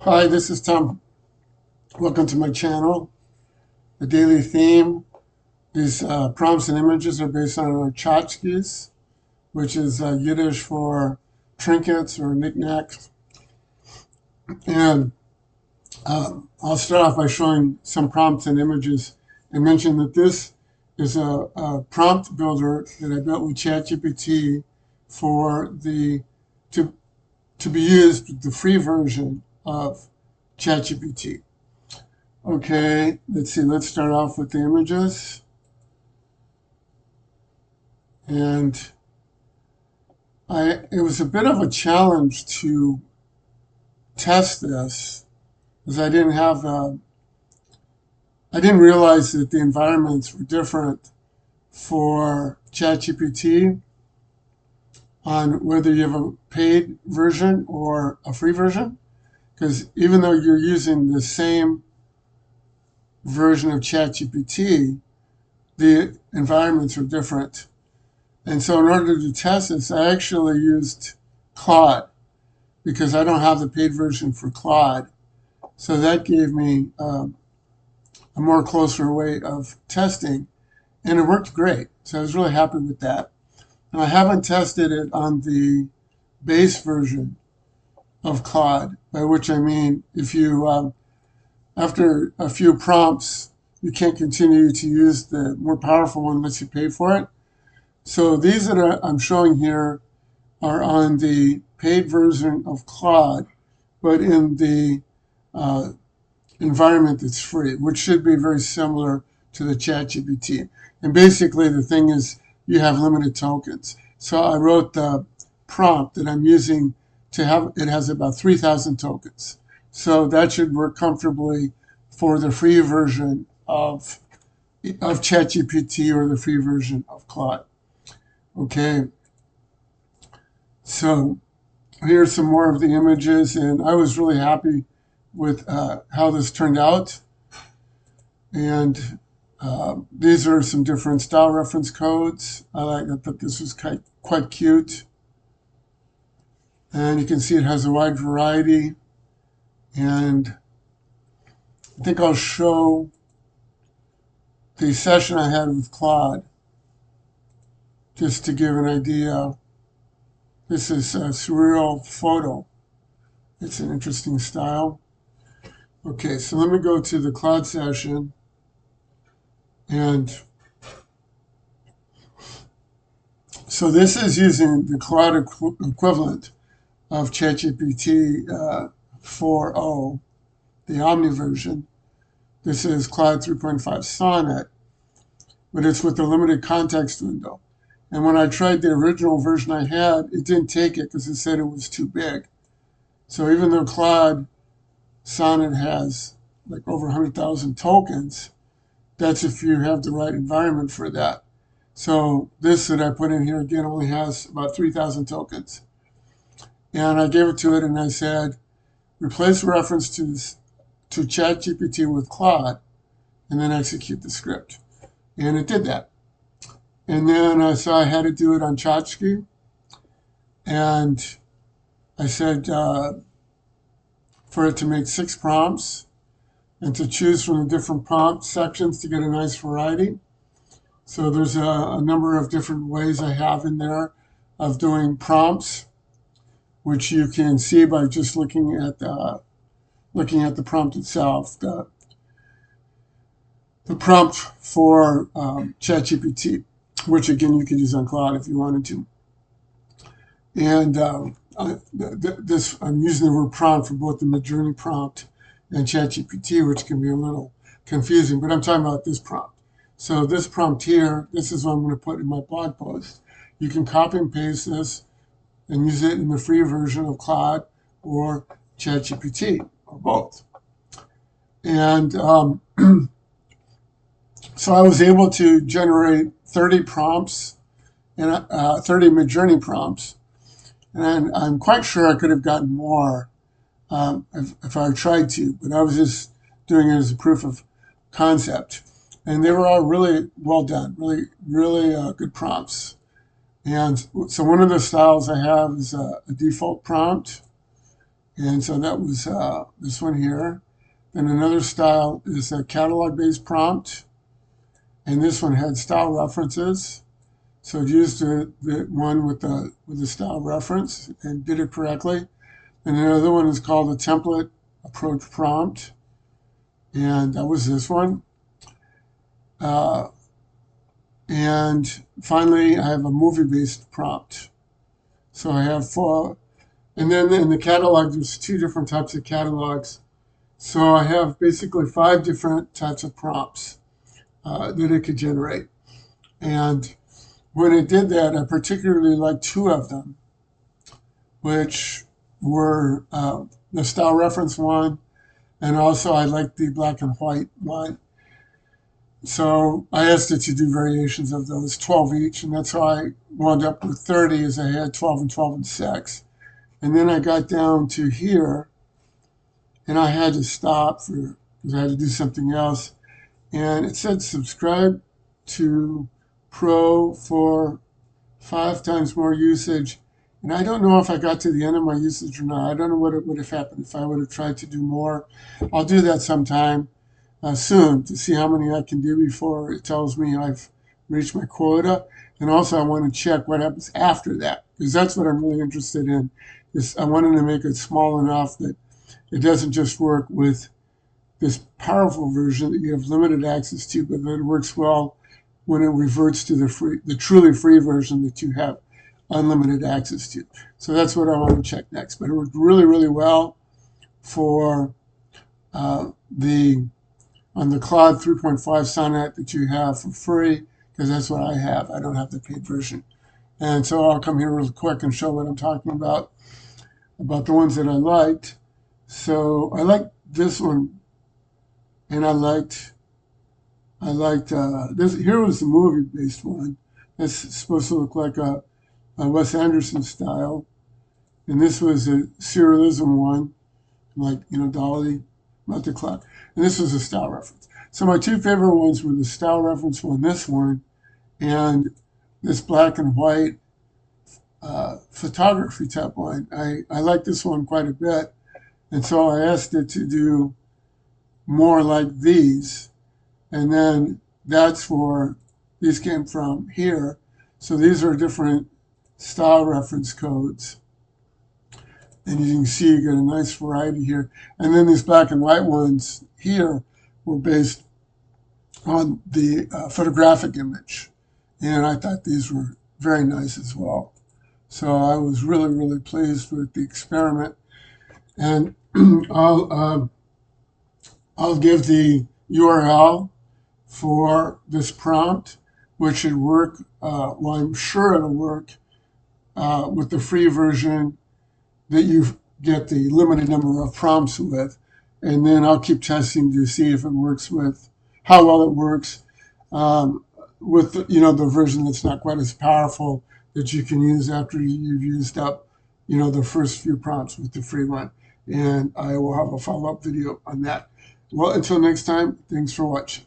Hi, this is Tom. Welcome to my channel. The daily theme is prompts and images are based on our tchotchkes, which is Yiddish for trinkets or knickknacks. And I'll start off by showing some prompts and images and mention that this is a prompt builder that I built with ChatGPT for to to be used with the free version of ChatGPT. Okay, let's see. Let's start off with the images. And it was a bit of a challenge to test this because I didn't realize that the environments were different for ChatGPT on whether you have a paid version or a free version. Because even though you're using the same version of ChatGPT, the environments are different. And so in order to test this, I actually used Claude because I don't have the paid version for Claude. So that gave me a more closer way of testing, and it worked great. So I was really happy with that. And I haven't tested it on the base version of Claude, by which I mean if you, after a few prompts, you can't continue to use the more powerful one unless you pay for it. So these that I'm showing here are on the paid version of Claude, but in the uh, environment that's free, which should be very similar to the ChatGPT. And basically, the thing is, you have limited tokens. So I wrote the prompt that I'm using to have, it has about 3,000 tokens. So that should work comfortably for the free version of ChatGPT or the free version of Claude. Okay, so here's some more of the images, and I was really happy with how this turned out. And these are some different style reference codes. I thought this was quite cute. And you can see it has a wide variety. And I think I'll show the session I had with Claude just to give an idea. This is a surreal photo. It's an interesting style. Okay, so let me go to the Claude session. And so this is using the Claude equivalent of ChatGPT 4.0, the Omni version. This is Claude 3.5 Sonnet, but it's with a limited context window. And when I tried the original version I had, it didn't take it because it said it was too big. So even though Claude Sonnet has like over 100,000 tokens, that's if you have the right environment for that. So this that I put in here again only has about 3,000 tokens. And I gave it to it and I said, replace reference to ChatGPT with Claude and then execute the script. And it did that. And then so I had to do it on Tchotchke. And I said for it to make 6 prompts and to choose from the different prompt sections to get a nice variety. So there's a number of different ways I have in there of doing prompts, which you can see by just looking at the prompt itself. The prompt for ChatGPT, which again you could use on Claude if you wanted to. And I'm using the word prompt for both the Midjourney prompt and ChatGPT, which can be a little confusing, but I'm talking about this prompt. So this prompt here, this is what I'm going to put in my blog post. You can copy and paste this and use it in the free version of Claude or ChatGPT, or both. And so I was able to generate 30 prompts and 30 Midjourney prompts. And I'm quite sure I could have gotten more if I tried to, but I was just doing it as a proof of concept. And they were all really well done, really good prompts. And so one of the styles I have is a default prompt. And so that was this one here. Then another style is a catalog-based prompt, and this one had style references. So it used the one with the style reference and did it correctly. And another one is called a template approach prompt, and that was this one. Uh, and finally, I have a movie-based prompt. So I have four, and then in the catalog, there's two different types of catalogs. So I have basically 5 different types of prompts that it could generate. And when it did that, I particularly liked 2 of them, which were the style reference one, and also I liked the black and white one. So I asked it to do variations of those, 12 each, and that's how I wound up with 30, as I had 12 and 12 and 6. And then I got down to here, and I had to stop because I had to do something else. And it said subscribe to Pro for 5 times more usage. And I don't know if I got to the end of my usage or not. I don't know what would have happened if I would have tried to do more. I'll do that sometime soon to see how many I can do before it tells me I've reached my quota. And also I want to check what happens after that, because that's what I'm really interested in. Is I wanted to make it small enough that it doesn't just work with this powerful version that you have limited access to, but that it works well when it reverts to the truly free version that you have unlimited access to. So that's what I want to check next. But it worked really, really well for on the Claude 3.5 Sonnet that you have for free, because that's what I have. I don't have the paid version. And so I'll come here real quick and show what I'm talking about the ones that I liked. So I liked this one, and I liked this. Here was the movie-based one. That's supposed to look like a Wes Anderson style, and this was a serialism one, like Dolly, not the clock. And this was a style reference. So my 2 favorite ones were the style reference one, this one, and this black and white photography type one. I like this one quite a bit, and so I asked it to do more like these. And then these came from here. So these are different style reference codes. And you can see you get a nice variety here. And then these black and white ones here were based on the photographic image. And I thought these were very nice as well. So I was really, really pleased with the experiment. And I'll give the URL for this prompt, which should work, well, I'm sure it'll work with the free version that you get the limited number of prompts with. And then I'll keep testing to see if it works with, how well it works with, the version that's not quite as powerful that you can use after you've used up, the first few prompts with the free one. And I will have a follow-up video on that. Well, until next time, thanks for watching.